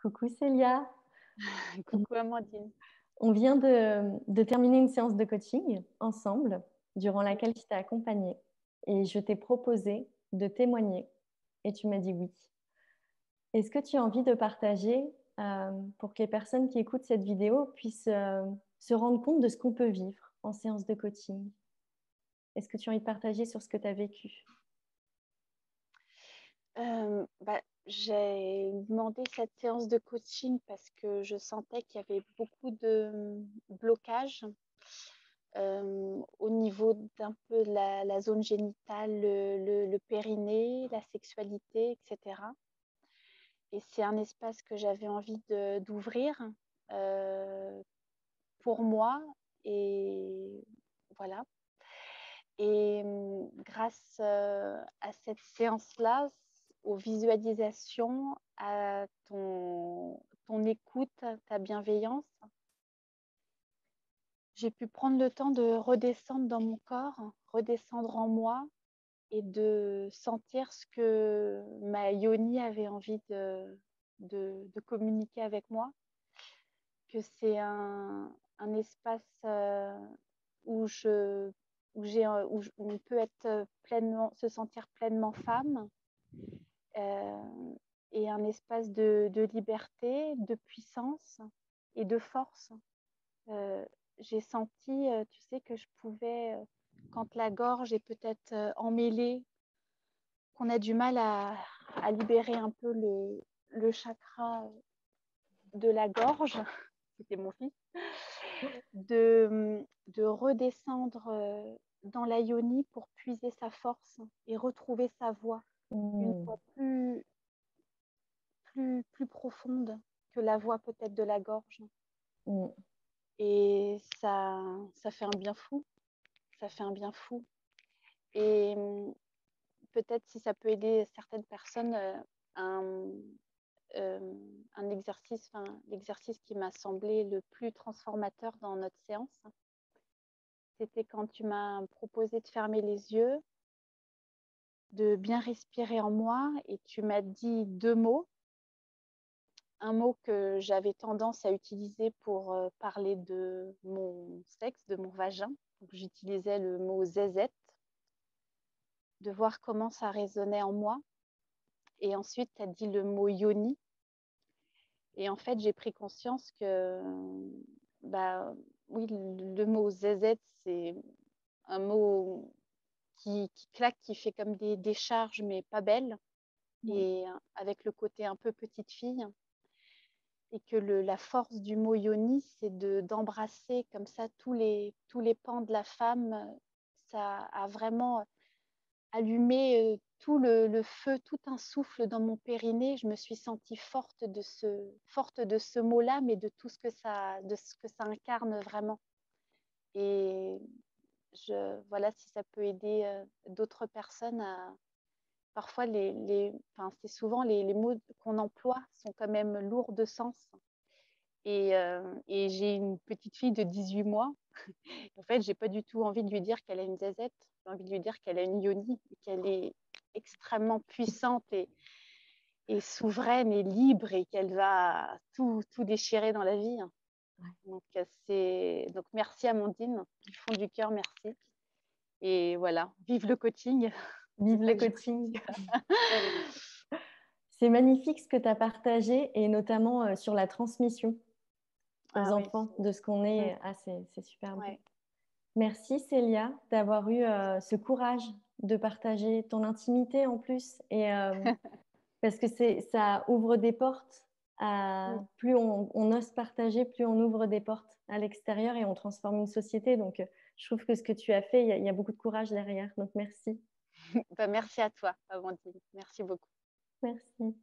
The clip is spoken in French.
Coucou Célia, Coucou Amandine. on vient de terminer une séance de coaching ensemble, durant laquelle je t'ai accompagnée et je t'ai proposé de témoigner et tu m'as dit oui. Est-ce que tu as envie de partager pour que les personnes qui écoutent cette vidéo puissent se rendre compte de ce qu'on peut vivre en séance de coaching? Est-ce que tu as envie de partager sur ce que tu as vécu? J'ai demandé cette séance de coaching parce que je sentais qu'il y avait beaucoup de blocages au niveau d'un peu la zone génitale, le périnée, la sexualité, etc. Et c'est un espace que j'avais envie d'ouvrir euh, pour moi. Et voilà. Et grâce à cette séance-là, aux visualisations, à ton écoute, ta bienveillance, j'ai pu prendre le temps de redescendre dans mon corps, redescendre en moi et de sentir ce que ma yoni avait envie de communiquer avec moi, que c'est un espace où où on peut être pleinement, se sentir pleinement femme, euh, et un espace de liberté, de puissance et de force. J'ai senti, tu sais, que je pouvais, quand la gorge est peut-être emmêlée, qu'on a du mal à libérer un peu le chakra de la gorge, c'était mon fils, de redescendre dans la yoni pour puiser sa force et retrouver sa voix, une Mm, voix plus profonde que la voix peut-être de la gorge. mm, Et ça fait un bien fou, ça fait un bien fou. Et peut-être si ça peut aider certaines personnes, un, un exercice, l'exercice qui m'a semblé le plus transformateur dans notre séance, c'était quand tu m'as proposé de fermer les yeux, de bien respirer en moi et tu m'as dit deux mots. Un mot que j'avais tendance à utiliser pour parler de mon sexe, de mon vagin. Donc, j'utilisais le mot zézette, de voir comment ça résonnait en moi. Et ensuite, tu as dit le mot yoni. Et en fait, j'ai pris conscience que, bah, oui, le mot zézette, c'est un mot qui claque, qui fait comme des charges, mais pas belles. mm, Et avec le côté un peu petite fille. Et que la force du mot yoni, c'est d'embrasser comme ça tous les pans de la femme. Ça a vraiment allumé tout le feu, tout un souffle dans mon périnée. Je me suis sentie forte de ce mot-là, mais de ce que ça incarne vraiment. Et voilà, si ça peut aider d'autres personnes à... Parfois, c'est souvent les mots qu'on emploie sont quand même lourds de sens. Et j'ai une petite fille de 18 mois. En fait, j'ai pas du tout envie de lui dire qu'elle a une zézette. J'ai envie de lui dire qu'elle a une yoni, et qu'elle est extrêmement puissante et souveraine et libre et qu'elle va tout déchirer dans la vie. ouais. Donc merci Amandine, du fond du cœur, merci. Et voilà, vive le coaching. Vive C'est ça le que je coaching. C'est magnifique ce que tu as partagé et notamment sur la transmission aux Ah oui, enfants de ce qu'on mm, est. Ah, c'est super beau. ouais. Merci Célia d'avoir eu ce courage de partager ton intimité en plus et parce que ça ouvre des portes Mm. plus on ose partager, plus on ouvre des portes à l'extérieur et on transforme une société. Donc je trouve que ce que tu as fait, il y a beaucoup de courage derrière. Donc merci. Bah, merci à toi, Amandine. Merci beaucoup. Merci.